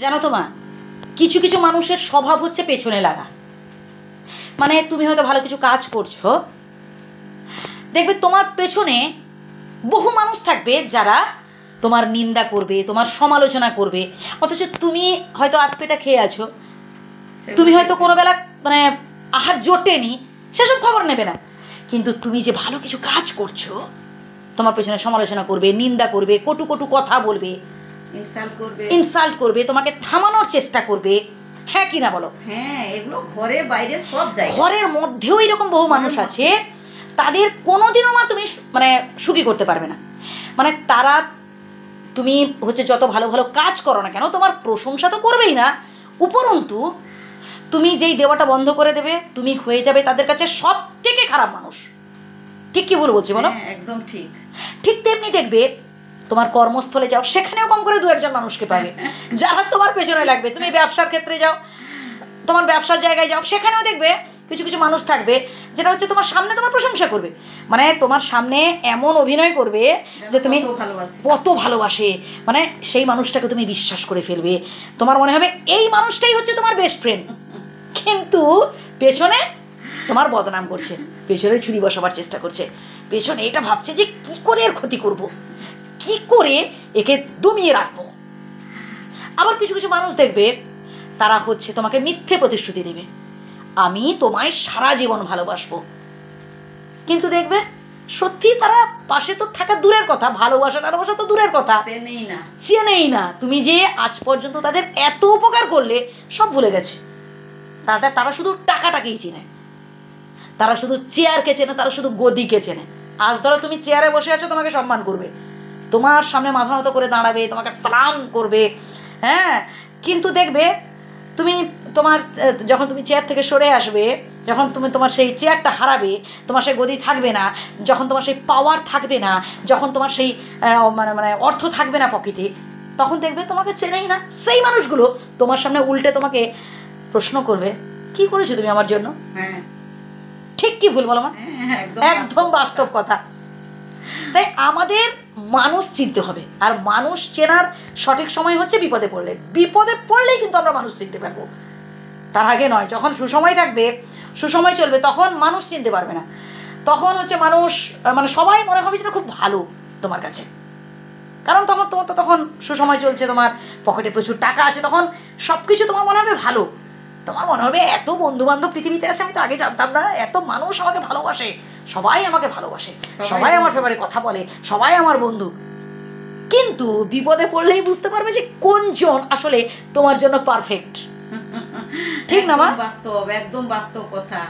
জানো তো মা, কিছু কিছু মানুষের স্বভাব হচ্ছে পেছনে লাগা। মানে তুমি হয়তো ভালো কিছু কাজ করছো, দেখবে তোমার পেছনে বহু মানুষ থাকবে যারা তোমার নিন্দা করবে, তোমার সমালোচনা করবে। অথচ তুমি হয়তো আধ পেটা খেয়ে আছো, তুমি হয়তো কোনো বেলা মানে আহার জোটেনি, সেসব খবর নেবে না। কিন্তু তুমি যে ভালো কিছু কাজ করছো, তোমার পেছনে সমালোচনা করবে, নিন্দা করবে, কটু কটু কথা বলবে, ইনসাল্ট করবে, তোমাকে থামানোর চেষ্টা করবে। হ্যাঁ কি না বলো? হ্যাঁ, এগুলো ঘরে বাইরে সব জায়গায়। ঘরের মধ্যেও এরকম বহু মানুষ আছে, তাদের কোনোদিনও মা তুমি মানে সুখী করতে পারবে না। মানে তারা, তুমি হচ্ছে যত ভালো ভালো কাজ করো না কেন, তোমার প্রশংসা তো করবেই না, উপরন্তু তুমি যেই দেওয়াটা বন্ধ করে দেবে, তুমি হয়ে যাবে তাদের কাছে সব থেকে খারাপ মানুষ। ঠিক কি ভুল বলছি বলো? একদম ঠিক। ঠিক তেমনি দেখবে তোমার কর্মস্থলে যাও, সেখানেও কম করে দু একজন মানুষকে পাবে যারা তোমার পেছনে লাগবে। তুমি ব্যবসার ক্ষেত্রে যাও, তোমার ব্যবসার জায়গায় যাও, সেখানেও দেখবে কিছু কিছু মানুষ থাকবে যেটা হচ্ছে তোমার সামনে তোমার প্রশংসা করবে, মানে তোমার সামনে এমন অভিনয় করবে যে তুমি কত ভালোবাসে, মানে সেই মানুষটাকে তুমি বিশ্বাস করে ফেলবে। তোমার মনে হবে এই মানুষটাই হচ্ছে তোমার বেস্ট ফ্রেন্ড, কিন্তু পেছনে তোমার বদনাম করছে, পেছনে ছুরি বসাবার চেষ্টা করছে, পেছনে এটা ভাবছে যে কি করে এর ক্ষতি করব, কি করে একে দমিয়ে রাখবো। আবার কিছু কিছু মানুষ দেখবে তারা হচ্ছে তোমাকে মিথ্যে প্রতিশ্রুতি দেবে, আমি তোমায় সারা জীবন ভালোবাসবো, কিন্তু দেখবে সত্যি তারা পাশে তো থাকা দূরের কথা, ভালোবাসা তো দূরের কথা, চেনেই না। তুমি যে আজ পর্যন্ত তাদের এত উপকার করলে সব ভুলে গেছে। তারা শুধু টাকাটাকেই চেনে, তারা শুধু চেয়ারকে চেনে, তারা শুধু গদিকে চেনে। আজ ধরো তুমি চেয়ারে বসে আছো, তোমাকে সম্মান করবে, তোমার সামনে মাথা নত করে দাঁড়াবে, তোমাকে সালাম করবে, হ্যাঁ। কিন্তু দেখবে তুমি যখন তুমি চেয়ার থেকে সরে আসবে, যখন তুমি তোমার সেই চেয়ারটা হারাবে, তোমার সেই গদি থাকবে না, যখন তোমার সেই পাওয়ার থাকবে না, যখন তোমার সেই মানে অর্থ থাকবে না পকেটে, তখন দেখবে তোমাকে চেনেই না। সেই মানুষগুলো তোমার সামনে উল্টে তোমাকে প্রশ্ন করবে, কি করেছো তুমি আমার জন্য? হ্যাঁ, ঠিক কি ভুল বলো মা? একদম বাস্তব কথা। তাই আমাদের মানুষ চিনতে হবে, আর মানুষ চেনার সঠিক সময় হচ্ছে বিপদে পড়লে। বিপদে পড়লেই কিন্তু আমরা মানুষ চিনতে পারবো, তার আগে নয়। যখন সুসময় থাকবে, সুসময় চলবে, তখন মানুষ চিনতে পারবে না। তখন হচ্ছে মানুষ মানে সবাই মনে হবে যেটা খুব ভালো তোমার কাছে, কারণ তোমার তো তখন সুসময় চলছে, তোমার পকেটে প্রচুর টাকা আছে, তখন সব কিছু তোমার মনে হবে ভালো। তোমার মনে হবে এত বন্ধু বান্ধব পৃথিবীতে আছে, আমি তো আগে জানতাম না, এত মানুষ আমাকে ভালোবাসে, সবাই আমাকে ভালোবাসে, সবাই আমার ফেভারে কথা বলে, সবাই আমার বন্ধু। কিন্তু বিপদে পড়লেই বুঝতে পারবে যে কোনজন আসলে তোমার জন্য পারফেক্ট। ঠিক না মা? বাস্তব, একদম বাস্তব কথা।